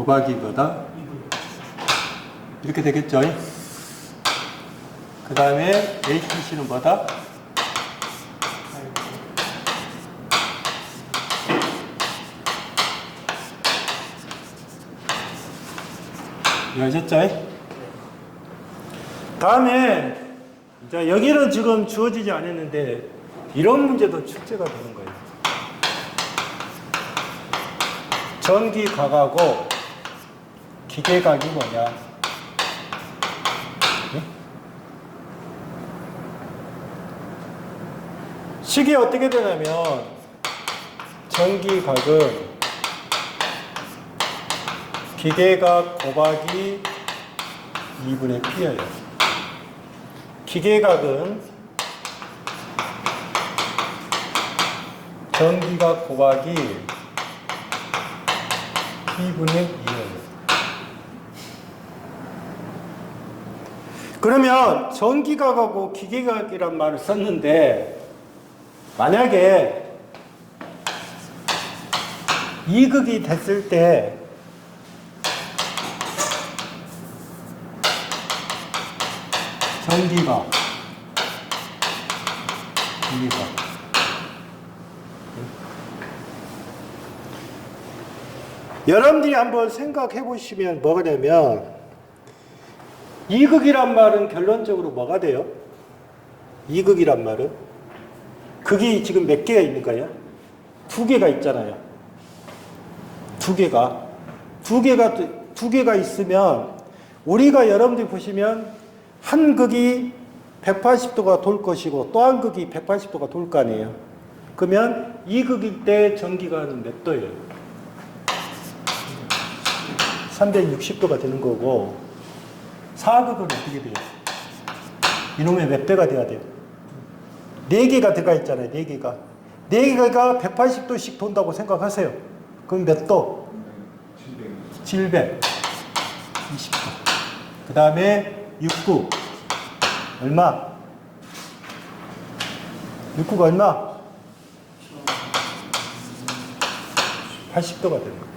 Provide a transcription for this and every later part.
곱하기 뭐다? 이렇게 되겠죠? 그 다음에 ATC는 뭐다? 이해하셨죠? 다음에 자, 여기는 지금 주어지지 않았는데 이런 문제도 출제가 되는 거예요. 전기각하고 기계각이 뭐냐? 네? 식이 어떻게 되냐면 전기각은 기계각 곱하기 2분의 P예요. 기계각은 전기각 곱하기 P분의 2예요. 그러면 전기각하고 기계각이란 말을 썼는데 만약에 이극이 됐을 때 전기각, 기계각. 여러분들이 한번 생각해 보시면 뭐가 되면 이극이란 말은 결론적으로 뭐가 돼요? 이극이란 말은 극이 지금 몇 개가 있는 거예요? 2개가 있잖아요. 2개가 있으면 우리가 여러분들이 보시면 한 극이 180도가 돌 것이고 또 한 극이 180도가 돌 거 아니에요. 그러면 이 극일 때 전기가는 몇 도예요? 360도가 되는 거고 4극은 어떻게 돼요? 이놈의 몇 대가 돼야 돼요? 4개가 들어가 있잖아요. 4개가. 4개가 180도씩 돈다고 생각하세요. 그럼 몇 도? 720도. 그 다음에 69. 얼마? 69가 얼마? 80도가 되는 거예요.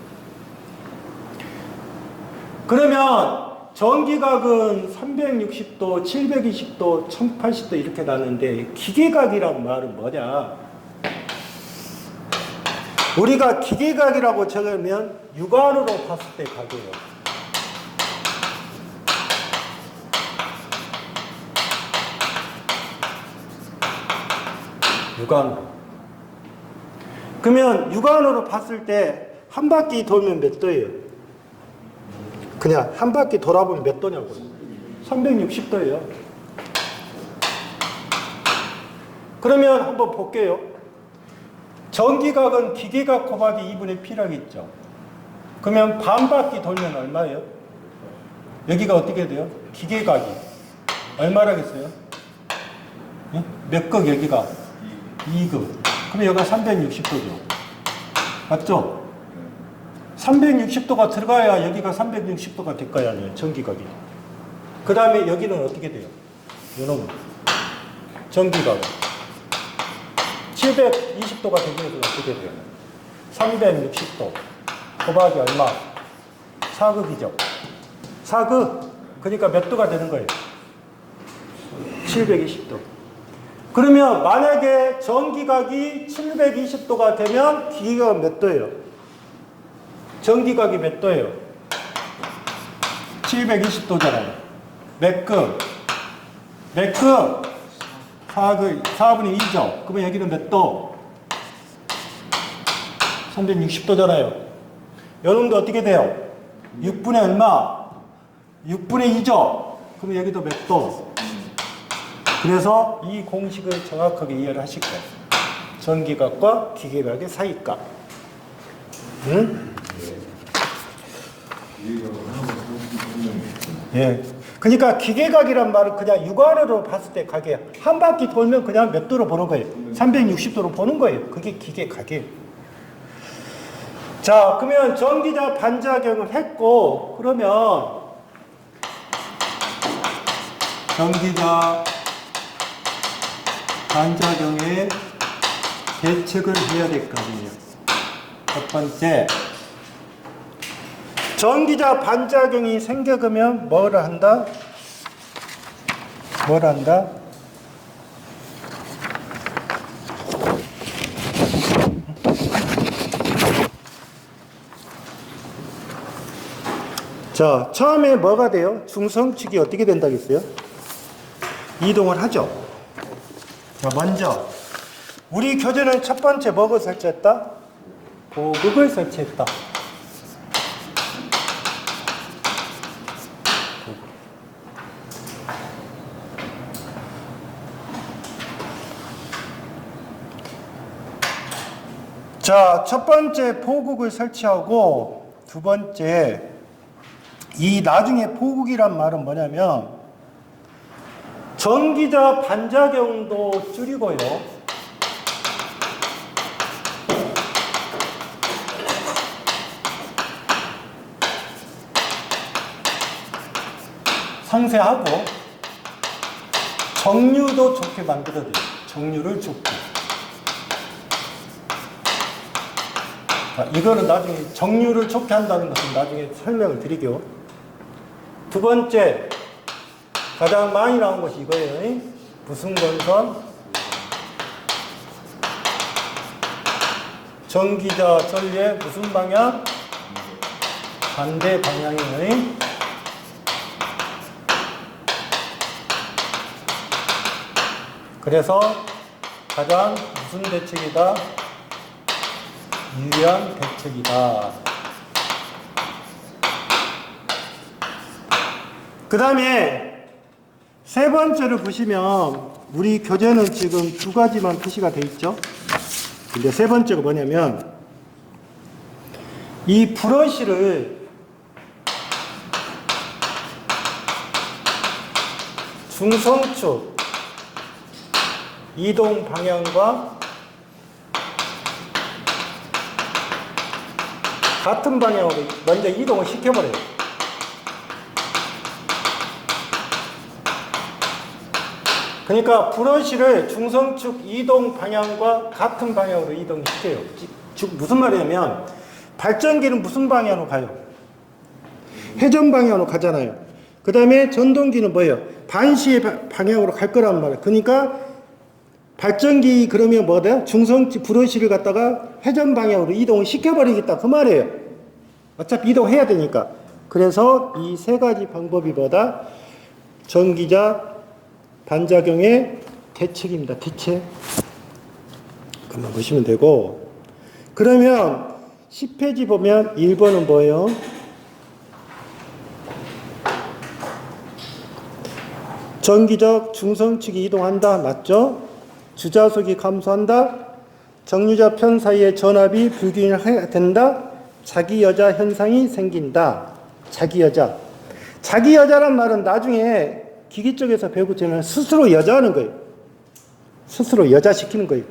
그러면 전기각은 360도, 720도, 1080도 이렇게 나는데 기계각이란 말은 뭐냐? 우리가 기계각이라고 적으면 육안으로 봤을 때 각이에요. 육안으로. 그러면 육안으로 봤을 때 한 바퀴 돌면 몇 도예요? 그냥 한 바퀴 돌아보면 몇 도냐고요? 360도예요. 그러면 한번 볼게요. 전기각은 기계각 곱하기 2분의 P라고 있죠. 그러면 반 바퀴 돌면 얼마예요? 여기가 어떻게 돼요? 기계각이 얼마라겠어요? 네? 몇 극 여기가? 2극. 그럼 여기가 360도죠. 맞죠? 360도가 들어가야 여기가 360도가 될 거야, 아니에요? 전기각이. 그 다음에 여기는 어떻게 돼요? 이놈은. 전기각. 720도가 되기 위해서는 어떻게 돼요? 360도. 곱하기 얼마? 4극이죠. 4극. 그러니까 몇 도가 되는 거예요? 720도. 그러면 만약에 전기각이 720도가 되면 기계각은 몇 도예요? 전기각이 몇 도예요? 720도잖아요. 몇 극? 몇 극? 4분의 2죠. 그러면 여기는 몇 도? 360도잖아요. 여러분도 어떻게 돼요? 6분의 얼마? 6분의 2죠. 그러면 여기도 몇 도? 그래서 이 공식을 정확하게 이해를 하실 거예요. 전기각과 기계각의 사이값. 응? 예. 그러니까 기계각이란 말은 그냥 육안으로 봤을 때 각이에요. 한 바퀴 돌면 그냥 몇 도로 보는 거예요? 360도로 보는 거예요. 그게 기계각이에요. 자, 그러면 전기자 반작용을 했고, 그러면 전기자 반작용에 대책을 해야 될 거 아니에요. 첫 번째, 전기자 반작용이 생겨가면 뭐를 한다? 뭘 한다? 자, 처음에 뭐가 돼요? 중성축이 어떻게 된다겠어요? 이동을 하죠. 자, 먼저 우리 교재는 첫 번째 뭐를 설치했다? 보극을 설치했다. 자, 첫 번째 보극을 설치하고 두 번째 이 나중에 보극이란 말은 뭐냐면 전기자 반작용도 줄이고요. 상쇄하고 정류도 좋게 만들어야 돼요. 정류를 좋게. 자, 이거는 나중에 정류를 좋게 한다는 것은 나중에 설명을 드리게요. 두 번째 가장 많이 나온 것이 이거예요. 부승건선 전기자 전류의 무슨 방향? 반대 방향이에요. 그래서 가장 무슨 대책이다? 유리한 대책이다. 그 다음에 세 번째를 보시면 우리 교재는 지금 두 가지만 표시가 되어 있죠. 근데 세 번째가 뭐냐면 이 브러쉬를 중성축 이동 방향과 같은 방향으로 먼저 이동을 시켜버려요. 그러니까 브러쉬를 중성축 이동 방향과 같은 방향으로 이동시켜요. 즉 무슨 말이냐면 발전기는 무슨 방향으로 가요? 회전 방향으로 가잖아요. 그 다음에 전동기는 뭐예요? 반시의 방향으로 갈 거란 말이에요. 그러니까 발전기 그러면 뭐다? 중성축 브러쉬를 갖다가 회전 방향으로 이동을 시켜버리겠다 그 말이에요. 어차피 이동해야 되니까. 그래서 이 세 가지 방법이 뭐다? 전기자 반작용의 대책입니다. 대책. 그만 보시면 되고. 그러면 10페이지 보면 1번은 뭐예요? 전기적 중성축이 이동한다. 맞죠? 주자속이 감소한다. 정류자 편 사이의 전압이 불균형해야 된다. 자기여자 현상이 생긴다. 자기여자. 자기여자란 말은 나중에 기기 쪽에서 배우고 되면 스스로 여자하는 거예요. 스스로 여자시키는 거예요.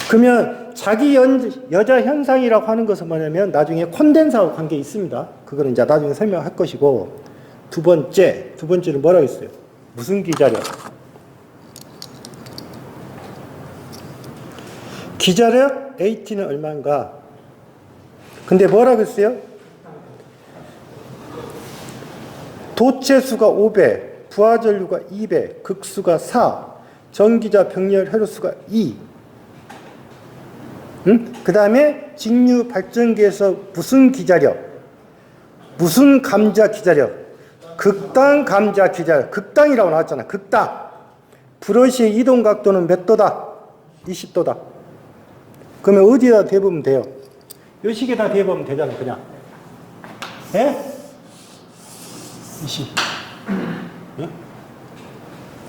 그러면 자기여자 현상이라고 하는 것은 뭐냐면 나중에 콘덴서하고 관계 있습니다. 그거는 이제 나중에 설명할 것이고. 두 번째는 뭐라고 했어요? 무슨 기자력? 기자력 AT는 얼마인가? 근데 뭐라고 했어요? 도체수가 500, 부하전류가 200, 극수가 4, 전기자 병렬 회로수가 2. 그 다음에 직류 발전기에서 무슨 기자력? 무슨 감자 기자력? 극당 감자 기자력. 극당이라고 나왔잖아. 극당. 브러쉬의 이동 각도는 몇 도다? 20도다. 그러면 어디에다 대보면 돼요? 요 식에다 대보면 되잖아, 그냥. 예? 20. 예?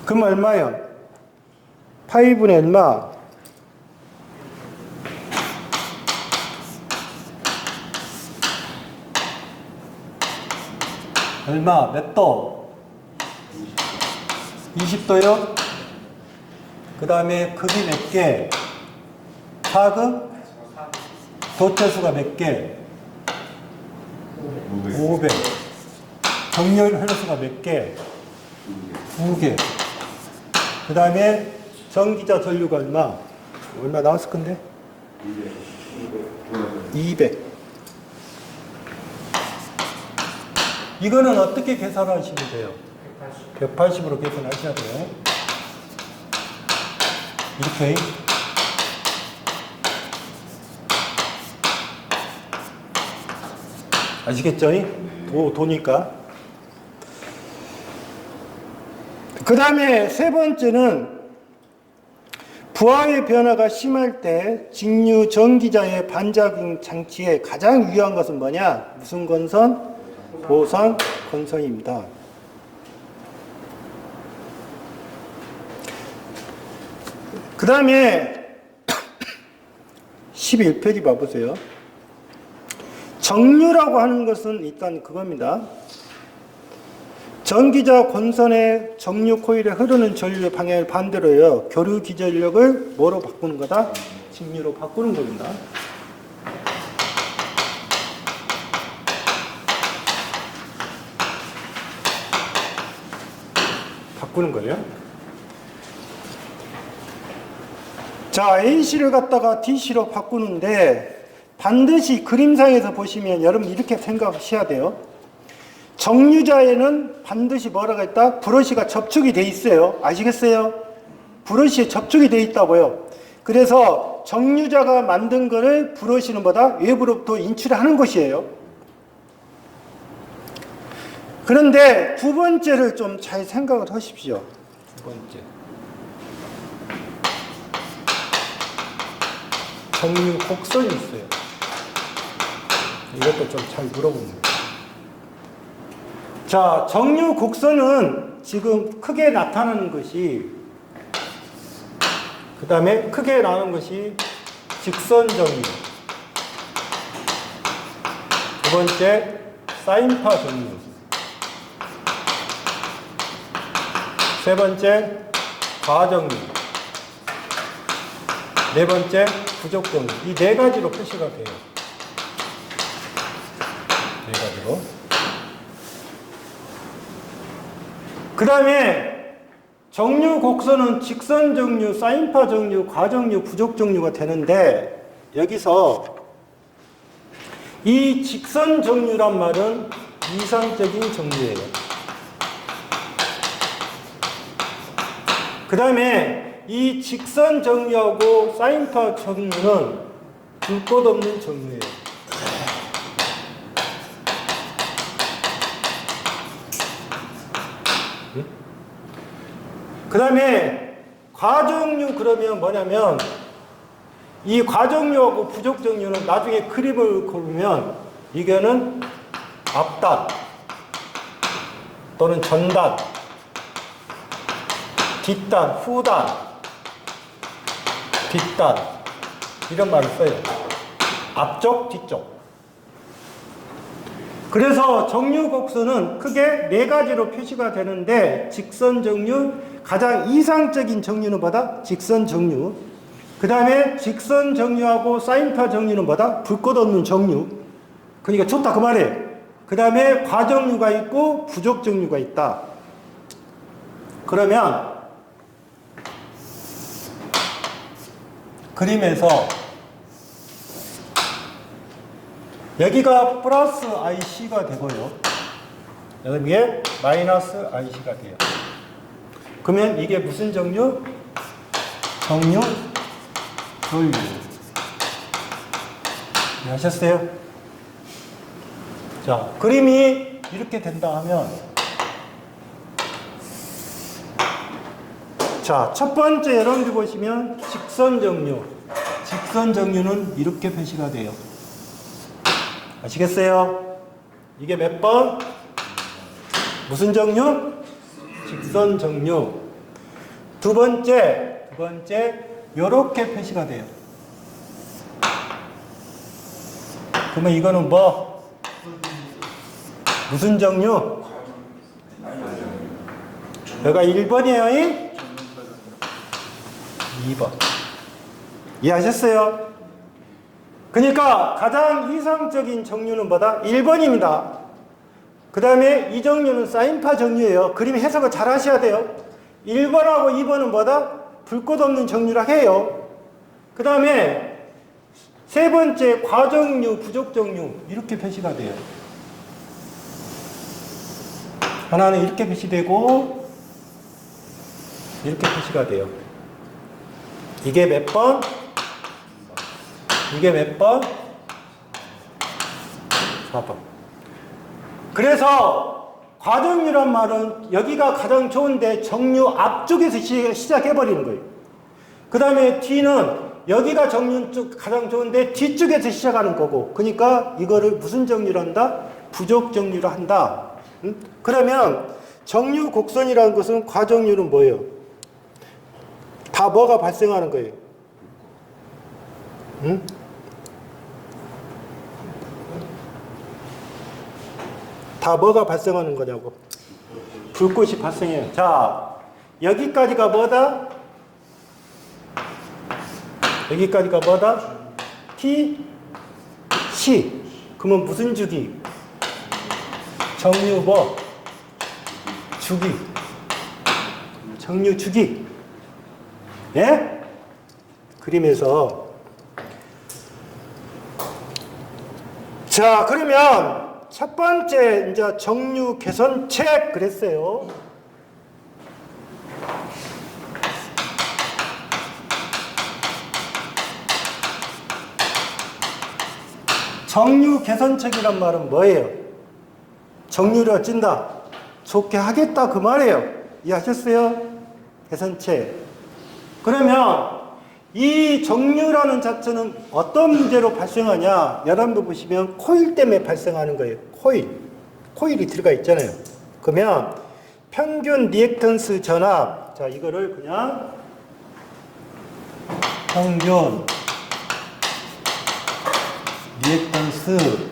그럼 얼마예요? 파이분의 얼마? 얼마? 몇 도? 20도요? 그 다음에 극이 몇 개? 4극? 도체수가 몇 개? 500. 정렬 회로수가 몇 개? 2개. 그 다음에 전기자 전류가 얼마? 얼마 나왔을 건데? 200. 이거는 어떻게 계산하시면 돼요? 180으로 계산하셔야 돼요. 이렇게. 아시겠죠? 도니까. 그 다음에 세 번째는 부하의 변화가 심할 때 직류 전기자의 반작용 장치에 가장 유효한 것은 뭐냐? 무슨 건선? 보선 건선입니다. 그 다음에 11페이지 봐보세요. 정류라고 하는 것은 일단 그겁니다. 전기자 권선의 정류 코일에 흐르는 전류의 방향을 반대로 해요. 교류 기전력을 뭐로 바꾸는 거다? 직류로 바꾸는 겁니다. 바꾸는 거예요. 자, AC를 갖다가 DC로 바꾸는데 반드시 그림상에서 보시면 여러분 이렇게 생각하셔야 돼요. 정류자에는 반드시 뭐라고 했다? 브러쉬가 접촉이 돼 있어요. 아시겠어요? 브러쉬에 접촉이 돼 있다고요. 그래서 정류자가 만든 거를 브러쉬는 뭐다? 외부로부터 인출하는 것이에요. 그런데 두 번째를 좀 잘 생각을 하십시오. 두 번째. 정류 곡선이 있어요. 이것도 좀 잘 물어봅니다. 자, 정류 곡선은 지금 크게 나타나는 것이, 그 다음에 크게 나오는 것이 직선 정류. 두 번째, 사인파 정류. 세 번째, 과정류. 네 번째, 부족정류. 이 네 가지로 표시가 돼요. 네 가지로. 그 다음에 정류 곡선은 직선 정류, 사인파 정류, 과정류, 부족 정류가 되는데 여기서 이 직선 정류란 말은 이상적인 정류예요. 그 다음에 이 직선 정류하고 사인파 정류는 불꽃 없는 정류예요. 그 다음에 과정류 그러면 뭐냐면 이 과정류하고 부족정류는 나중에 그림을 그리면 이거는 앞단 또는 전단, 뒷단, 후단, 뒷단 이런 말을 써요. 앞쪽, 뒤쪽. 그래서 정류 곡선은 크게 네 가지로 표시가 되는데 직선 정류, 가장 이상적인 정류는 뭐다? 직선 정류. 그 다음에 직선 정류하고 사인파 정류는 뭐다? 불꽃 없는 정류. 그러니까 좋다 그 말이에요. 그 다음에 과정류가 있고 부족 정류가 있다. 그러면 그림에서 여기가 플러스 IC가 되고요. 여기에 마이너스 IC가 돼요. 그러면 이게 무슨 정류? 정류, 전류. 이해하셨어요? 자, 그림이 이렇게 된다 하면 자, 첫 번째 여러분들 보시면 직선 정류. 직선 정류는 이렇게 표시가 돼요. 아시겠어요? 이게 몇 번? 무슨 정류? 직선 정류. 두 번째, 요렇게 표시가 돼요. 그러면 이거는 뭐? 무슨 정류? 여기가 1번이에요? 2번. 이해하셨어요? 그러니까 가장 이상적인 정류는 뭐다? 1번입니다. 그 다음에 이 정류는 사인파 정류예요. 그림 해석을 잘 하셔야 돼요. 1번하고 2번은 뭐다? 불꽃 없는 정류라 해요. 그 다음에 세 번째 과정류, 부족정류 이렇게 표시가 돼요. 하나는 이렇게 표시되고 이렇게 표시가 돼요. 이게 몇 번? 이게 몇 번? 4번. 그래서 과정유란 말은 여기가 가장 좋은데 정유 앞쪽에서 시작해버리는 거예요. 그 다음에 T는 여기가 정유 쪽 가장 좋은데 뒤쪽에서 시작하는 거고, 그러니까 이거를 무슨 정유로 한다? 부족 정유로 한다. 그러면 정유 곡선이라는 것은 과정유는 뭐예요? 다 뭐가 발생하는 거예요? 다 뭐가 발생하는 거냐고. 불꽃이 발생해요. 자, 여기까지가 뭐다? 여기까지가 뭐다? T, C. 그러면 무슨 주기? 정유 뭐? 주기. 정유 주기. 예? 그림에서. 자, 그러면 첫 번째 이제 정유 개선책 그랬어요. 정유 개선책이란 말은 뭐예요? 정유를 어찐다? 좋게 하겠다 그 말이에요. 이해하셨어요? 개선책. 그러면 이 정유라는 자체는 어떤 문제로 발생하냐? 여러분도 보시면 코일 때문에 발생하는 거예요. 코일이 들어가 있잖아요. 그러면 평균 리액턴스 전압. 자, 이거를 그냥 평균 리액턴스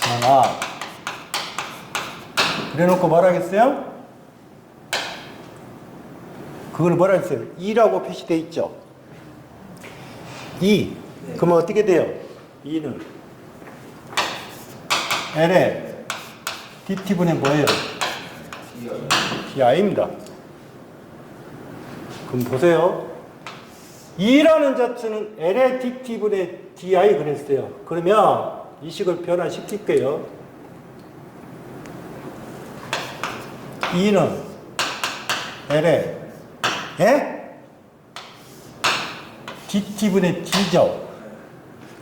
전압 그래놓고 뭐라 하겠어요? 그걸 뭐라 했어요? E라고 표시되어 있죠. E. 네. 그러면 어떻게 돼요? E는 L에 DT분의 뭐예요? DI입니다. 그럼 보세요. E라는 자체는 L의 DT분의 DI 그랬어요. 그러면 이 식을 변화시킬게요. E는 L에 DT분의 D죠.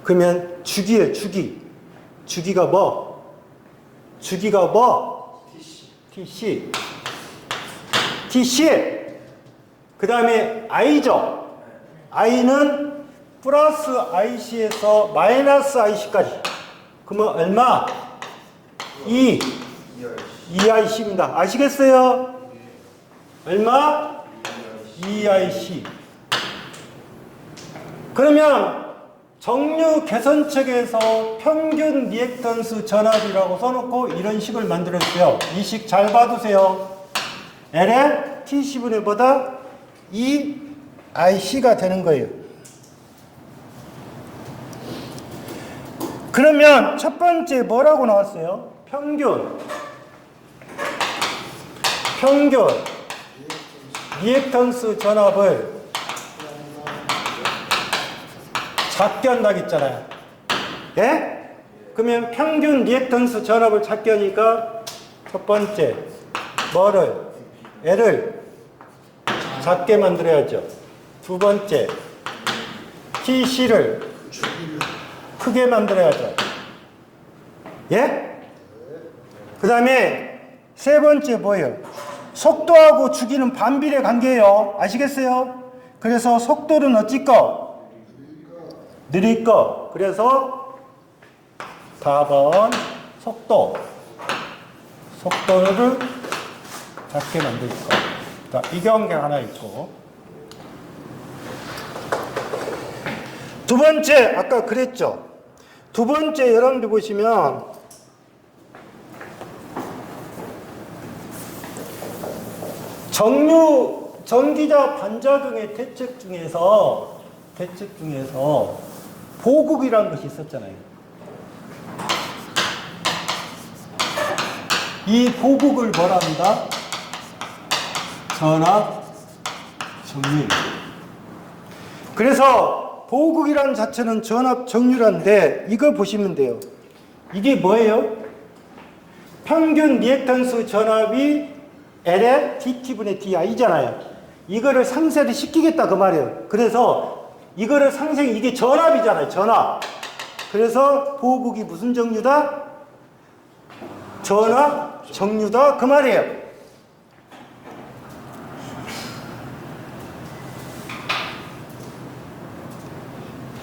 그러면 주기예요, 주기. 주기가 뭐? 주기가 뭐? TC. TC. 그 다음에 I죠. I는 플러스 IC에서 마이너스 IC까지. 그러면 얼마? EIC입니다. 아시겠어요? 얼마? EIC. 그러면 정유 개선책에서 평균 리액턴스 전압이라고 써놓고 이런 식을 만들었어요. 이 식 잘 봐두세요. L의 TC분의 보다 EIC가 되는 거예요. 그러면 첫 번째 뭐라고 나왔어요? 평균 리액턴스 전압을 작게 한다고 했잖아요. 예? 그러면 평균 리액턴스 전압을 작게 하니까 첫 번째 뭐를? L을 작게 만들어야죠. 두 번째 TC를 크게 만들어야죠. 예? 그 다음에 세 번째 뭐예요? 속도하고 주기는 반비례 관계예요. 아시겠어요? 그래서 속도는 어찌 거? 느릴 거. 그래서 답은 속도를 작게 만들 거. 자, 이 경계 하나 있고. 두 번째, 아까 그랬죠. 두 번째 여러분들 보시면 전기자 반작용의 대책 중에서 보국이라는 것이 있었잖아요. 이 보국을 뭐라 한다? 전압 정률. 그래서 보국이라는 자체는 전압 정률인데 이거 보시면 돼요. 이게 뭐예요? 평균 리액턴스 전압이 L에 dt분의 di잖아요. 이거를 상쇄를 시키겠다 그 말이에요. 그래서 이거를 이게 전압이잖아요. 전압. 그래서 보호국이 무슨 정류다? 전압 정류다 그 말이에요.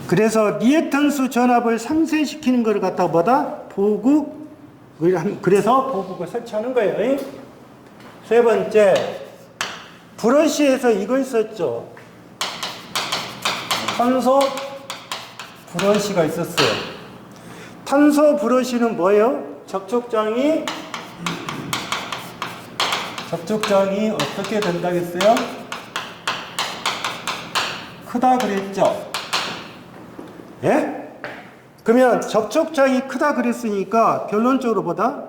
그래서 리액턴스 전압을 상쇄시키는 걸 갖다가 뭐다? 보호국. 그래서 보호국을 설치하는 거예요. 세 번째, 브러쉬에서 이거 있었죠. 탄소 브러쉬가 있었어요. 탄소 브러쉬는 뭐예요? 접촉장이 어떻게 된다겠어요? 크다 그랬죠? 예? 그러면 접촉장이 크다 그랬으니까 결론적으로 뭐다?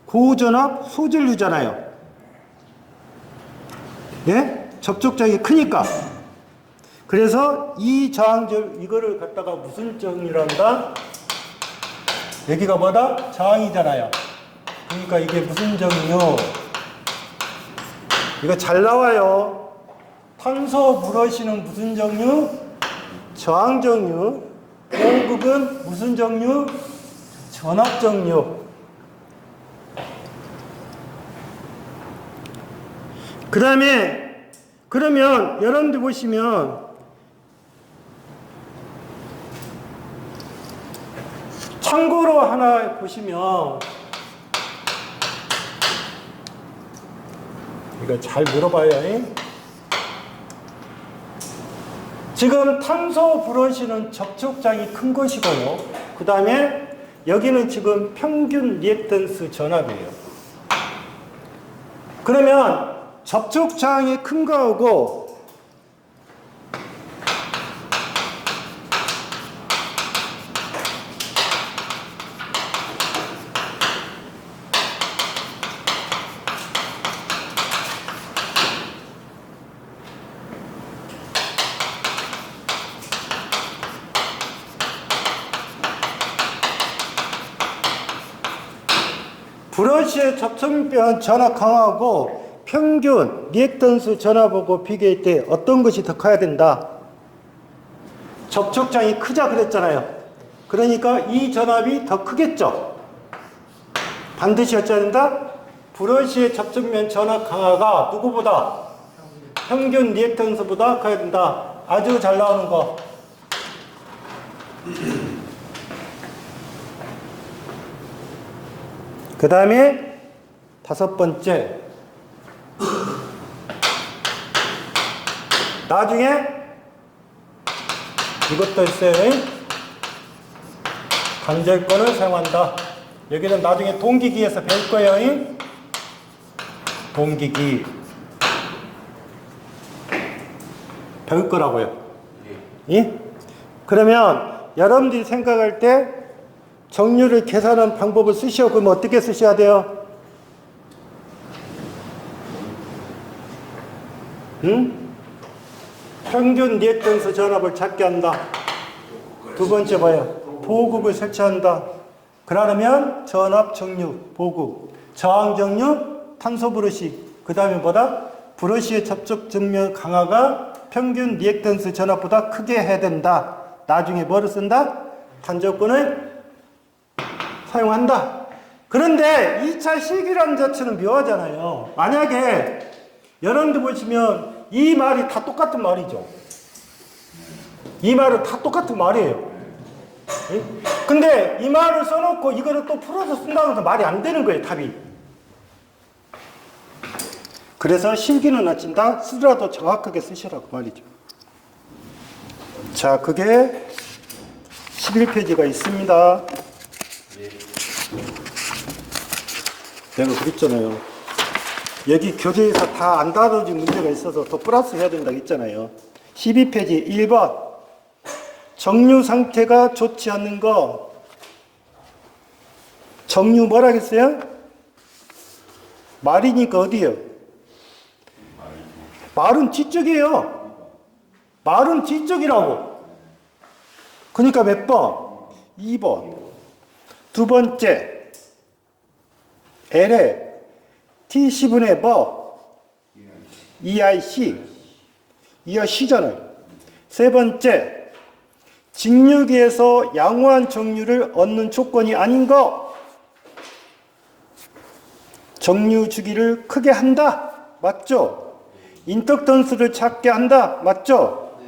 고전압 소전류잖아요. 예? 접촉장이 크니까. 그래서 이 저항절 이거를 갖다가 무슨 정이란다? 여기가 뭐다? 저항이잖아요. 그러니까 이게 무슨 정이요? 이거 잘 나와요. 탄소 브러쉬는 무슨 정류? 저항 정류. 보호국은 무슨 정류? 전압 정류. 그 다음에 그러면 여러분들 보시면 참고로 하나 보시면 이거 잘 물어봐요. 지금 탄소 브러쉬는 접촉장이 큰 것이고요. 그 다음에 여기는 지금 평균 리액턴스 전압이에요. 그러면 접촉장이 큰 거하고 브러쉬의 접촉면 전압 강하고 평균 리액턴스 전압하고 비교할 때 어떤 것이 더 커야 된다? 접촉장이 크자 그랬잖아요. 그러니까 이 전압이 더 크겠죠. 반드시 어찌해야 된다? 브러쉬의 접촉면 전압 강화가 누구보다? 평균 리액턴스보다 커야 된다. 아주 잘 나오는 거. 그 다음에 다섯 번째, 나중에 이것도 있어요. 간절권을 사용한다. 여기는 나중에 동기기에서 배울 거예요. 동기기 배울 거라고요. 예? 그러면 여러분들이 생각할 때 정류를 계산하는 방법을 쓰시오. 그럼 어떻게 쓰셔야 돼요? 평균 리액턴스 전압을 찾게 한다. 두 번째 봐요. 보호국을 설치한다. 그러면 전압 정류, 보호국, 저항 정류, 탄소 브러쉬. 그 다음에 뭐다? 브러쉬의 접촉 정류 강화가 평균 리액턴스 전압보다 크게 해야 된다. 나중에 뭐를 쓴다? 간접권을 사용한다. 그런데 2차 실기란 자체는 묘하잖아요. 만약에 여러분들 보시면 이 말이 다 똑같은 말이죠. 이 말은 다 똑같은 말이에요. 근데 이 말을 써놓고 이거를 또 풀어서 쓴다고 해서 말이 안 되는 거예요, 답이. 그래서 실기는 아친다. 쓰더라도 정확하게 쓰시라고 말이죠. 자, 그게 11페이지가 있습니다. 내가 그랬잖아요. 여기 교재에서 다 안 다뤄진 문제가 있어서 더 플러스 해야 된다고 했잖아요. 12페이지 1번. 정류 상태가 좋지 않는 거. 정류 뭐라겠어요? 말이니까 어디요? 말은 뒤쪽이에요. 말은 뒤쪽이라고. 그러니까 몇 번? 2번. 두 번째. L에 T10분의 뭐? EIC. 이어 C잖아요. 세 번째, 직류기에서 양호한 정류를 얻는 조건이 아닌 거. 정류 주기를 크게 한다. 맞죠? 인덕턴스를 작게 한다. 맞죠?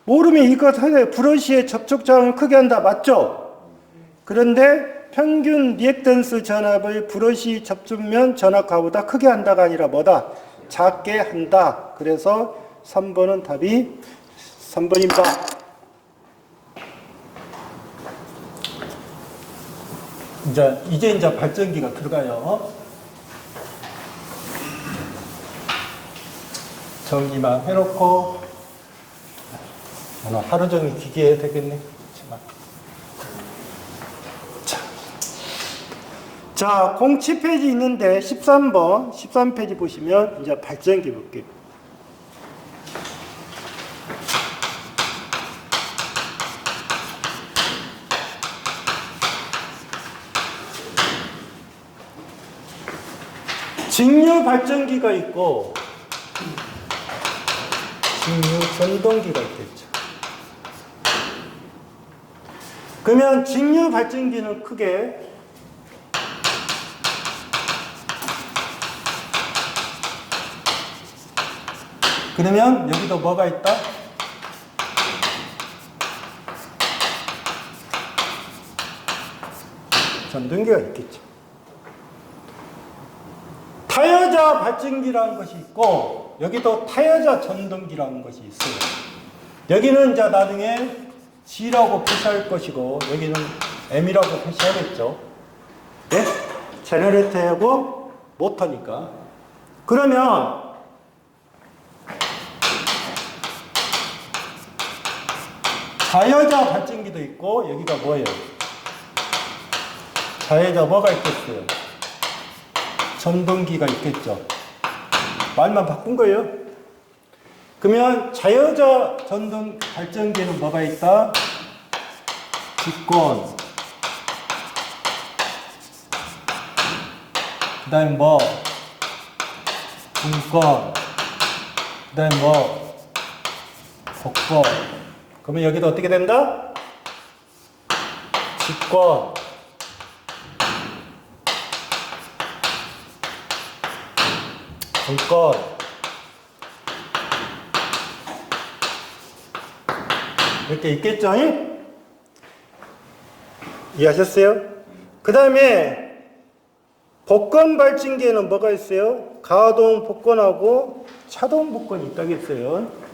모르면 이것 하세요. 브러쉬의 접촉장을 크게 한다. 맞죠? 그런데 평균 리액턴스 전압을 브러쉬 접촉면 전압가보다 크게 한다가 아니라 뭐다? 작게 한다. 그래서 3번은 답이 3번입니다. 이제 발전기가 들어가요. 전기만 해놓고 오늘 하루 종일 기계해야 되겠네. 자, 07페이지 있는데 13번, 13페이지 보시면 이제 발전기 볼게요. 직류 발전기가 있고 직류 전동기가 있겠죠. 그러면 직류 발전기는 크게 그러면 여기도 뭐가 있다? 전동기가 있겠죠. 타여자 발전기라는 것이 있고 여기도 타여자 전동기라는 것이 있어요. 여기는 이제 나중에 G라고 표시할 것이고 여기는 M이라고 표시하겠죠. 네? 제너레이터하고 모터니까. 그러면 자여자 발전기도 있고 여기가 뭐예요? 자여자 뭐가 있겠어요? 전동기가 있겠죠. 말만 바꾼 거예요. 그러면 자여자 전동 발전기는 뭐가 있다? 직권. 그 다음에 뭐? 분권. 그 다음에 뭐? 복권. 그러면 여기도 어떻게 된다? 직권. 분권. 이렇게 있겠죠? 이해하셨어요? 그 다음에 복권 발전기에는 뭐가 있어요? 가동 복권하고 차동 복권이 있다겠어요.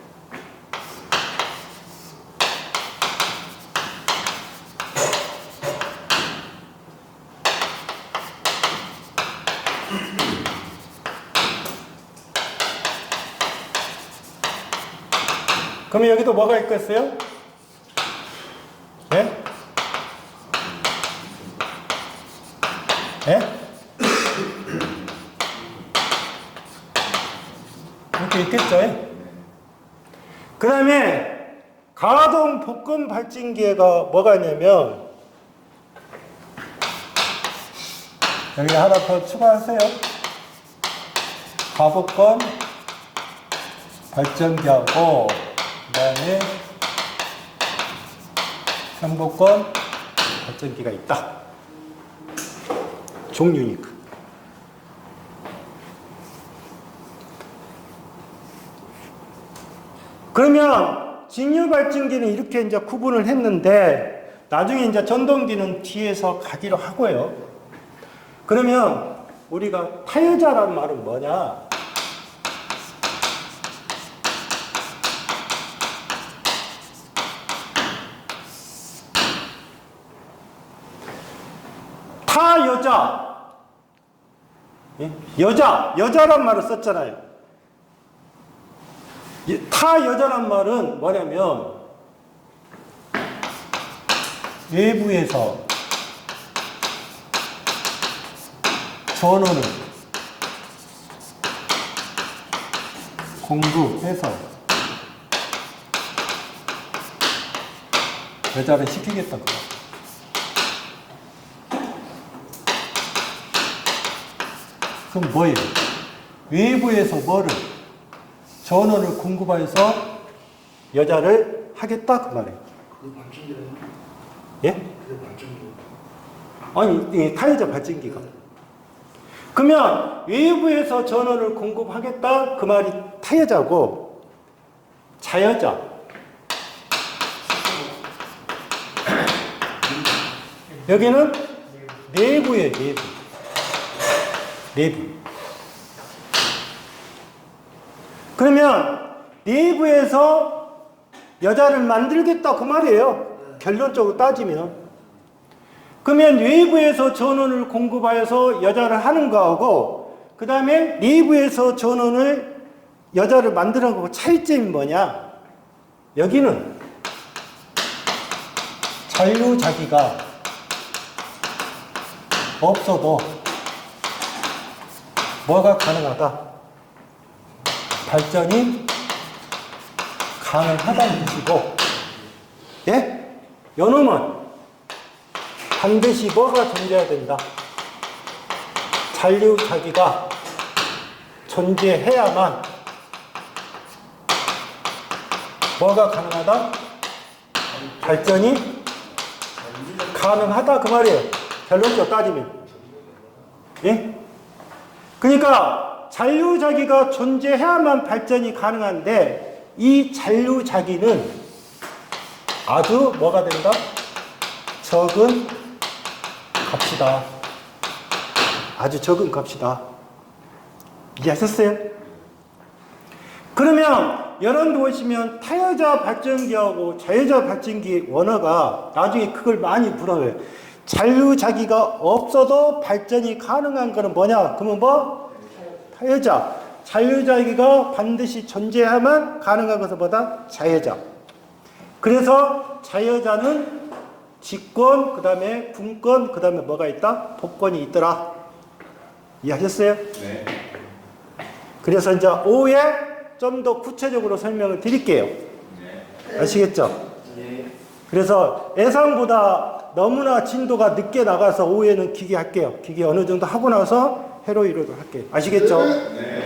그러면 여기도 뭐가 있겠어요? 예? 예? 이렇게 있겠죠? 그 다음에 가동 복권 발전기가 뭐가 있냐면 여기 하나 더 추가하세요. 가복권 발전기하고 그 다음에 현복권 발전기가 있다. 종류니까. 그러면 직류 발전기는 이렇게 이제 구분을 했는데 나중에 이제 전동기는 뒤에서 가기로 하고요. 그러면 우리가 타여자라는 말은 뭐냐? 타여자. 여자란 말을 썼잖아요. 타여자란 말은 뭐냐면 외부에서 전원을 공급해서 여자를 시키겠다. 그럼 뭐예요? 외부에서 뭐를? 전원을 공급해서 여자를 하겠다 그 말이에요. 그게 발전기라요? 예? 그게 발전기. 아니, 이 타여자 발전기가. 그러면 외부에서 전원을 공급하겠다 그 말이 타여자고, 자여자. 여기는 내부예요, 내부. 내부. 그러면 내부에서 여자를 만들겠다 그 말이에요. 결론적으로 따지면. 그러면 외부에서 전원을 공급하여서 여자를 하는 거하고, 그 다음에 내부에서 전원을 여자를 만드는 거하고 차이점이 뭐냐? 여기는 잔류자기가 없어도 뭐가 가능하다? 발전이 가능하다는 뜻이고, 예? 요놈은 반드시 뭐가 존재해야 된다? 잔류자기가 존재해야만 뭐가 가능하다? 발전이 가능하다 그 말이에요. 결론적으로 따지면. 예? 그러니까 잔류자기가 존재해야만 발전이 가능한데, 이 잔류자기는 아주 뭐가 된다? 적은 값이다. 아주 적은 값이다. 이해하셨어요? 그러면 여러분들 보시면 타여자 발전기하고 자여자 발전기 원어가 나중에 그걸 많이 물어요. 잔류자기가 없어도 발전이 가능한 거는 뭐냐? 그러면 뭐? 타여자. 잔류자기가 반드시 존재해야만 가능한 것은 뭐다? 자여자. 그래서 자여자는 직권, 그 다음에 분권, 그 다음에 뭐가 있다? 복권이 있더라. 이해하셨어요? 네. 그래서 이제 오후에 좀 더 구체적으로 설명을 드릴게요. 네. 아시겠죠? 네. 그래서 예상보다 너무나 진도가 늦게 나가서 오후에는 기계 할게요. 기계 어느 정도 하고 나서 회로 이루도록 할게요. 아시겠죠? 네.